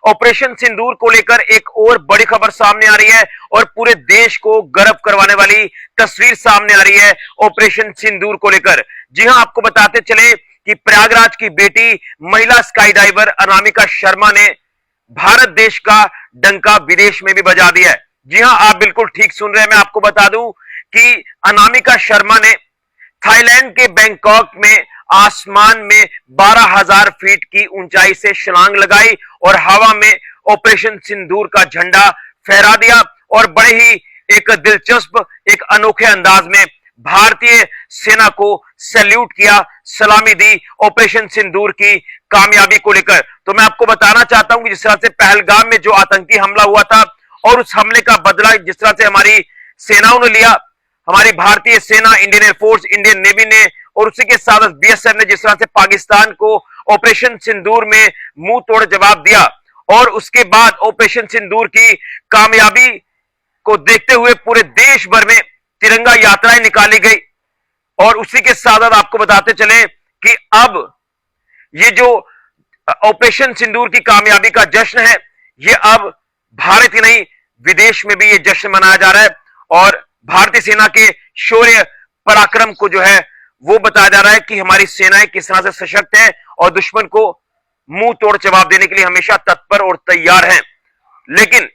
Operation सिंदूर को लेकर एक और बड़ी खबर सामने आ रही है और पूरे देश को गर्व करवाने वाली तस्वीर सामने आ रही है ऑपरेशन सिंदूर को लेकर। जी हां, आपको बताते चले कि प्रयागराज की बेटी महिला स्काई डाइवर अनामिका शर्मा ने भारत देश का डंका विदेश में भी बजा दिया है। जी हां, आप बिल्कुल ठीक सुन रहे हैं। मैं आपको बता दूं कि अनामिका शर्मा ने थाईलैंड के बैंकॉक में आसमान में 12,000 फीट की ऊंचाई से छलांग लगाई और हवा में ऑपरेशन सिंदूर का झंडा फहरा दिया और बड़े ही एक दिलचस्प, एक अनोखे अंदाज में भारतीय सेना को सैल्यूट किया, सलामी दी ऑपरेशन सिंदूर की कामयाबी को लेकर। तो मैं आपको बताना चाहता हूं कि जिस तरह से पहलगाम में जो आतंकी हमला हुआ था और उस हमले का बदला जिस तरह से हमारी सेनाओं ने लिया, हमारी भारतीय सेना, इंडियन एयरफोर्स, इंडियन नेवी ने और उसी के साथ बीएसएफ ने जिस तरह से पाकिस्तान को ऑपरेशन सिंदूर में मुंह तोड़ जवाब दिया और उसके बाद ऑपरेशन सिंदूर की कामयाबी को देखते हुए पूरे देश भर में तिरंगा यात्राएं निकाली गई। और उसी के साथ आपको बताते चले कि अब ये जो ऑपरेशन सिंदूर की कामयाबी का जश्न है, ये अब भारत ही नहीं विदेश में भी ये जश्न मनाया जा रहा है और भारतीय सेना के शौर्य पराक्रम को जो है वो बताया जा रहा है कि हमारी सेनाएं किस तरह से सशक्त हैं और दुश्मन को मुंह तोड़ जवाब देने के लिए हमेशा तत्पर और तैयार हैं। लेकिन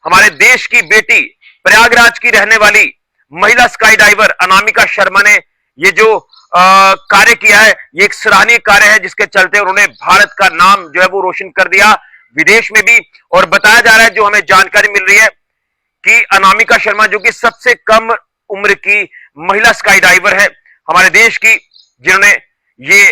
हमारे देश की बेटी, प्रयागराज की रहने वाली महिला स्काई डाइवर अनामिका शर्मा ने ये जो कार्य किया है, ये एक सराहनीय कार्य है जिसके चलते उन्होंने भारत का नाम जो है वो रोशन कर दिया विदेश में भी। और बताया जा रहा है, जो हमें जानकारी मिल रही है, कि अनामिका शर्मा जो कि सबसे कम उम्र की महिला स्काई डाइवर है हमारे देश की, जिन्होंने ये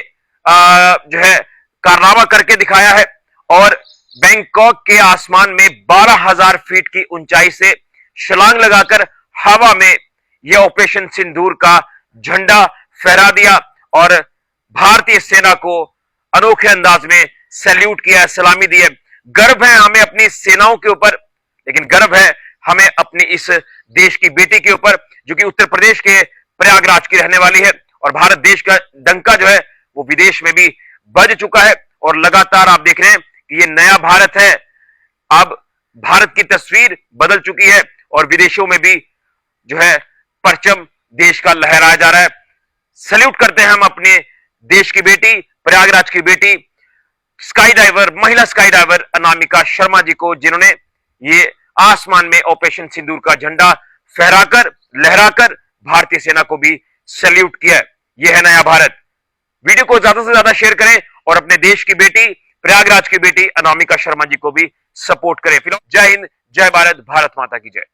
जो है कारनामा करके दिखाया है और बैंकॉक के आसमान में 12,000 फीट की ऊंचाई से छलांग लगाकर हवा में यह ऑपरेशन सिंदूर का झंडा फहरा दिया और भारतीय सेना को अनोखे अंदाज में सैल्यूट किया, सलामी दी है। गर्व है हमें अपनी सेनाओं के ऊपर, लेकिन गर्व है हमें अपनी इस देश की बेटी के ऊपर जो कि उत्तर प्रदेश के प्रयागराज की रहने वाली है। और भारत देश का डंका जो है वो विदेश में भी बज चुका है और लगातार आप देख रहे हैं कि ये नया भारत है। अब भारत की तस्वीर बदल चुकी है और विदेशों में भी जो है परचम देश का लहराया जा रहा है। सैल्यूट करते हैं हम अपने देश की बेटी, प्रयागराज की बेटी, स्काई डाइवर, महिला स्काई डाइवर अनामिका शर्मा जी को, जिन्होंने ये आसमान में ऑपरेशन सिंदूर का झंडा फहराकर, लहराकर भारतीय सेना को भी सैल्यूट किया है। यह है नया भारत। वीडियो को ज्यादा से ज्यादा शेयर करें और अपने देश की बेटी, प्रयागराज की बेटी अनामिका शर्मा जी को भी सपोर्ट करें। जय हिंद, जय भारत, भारत माता की जय।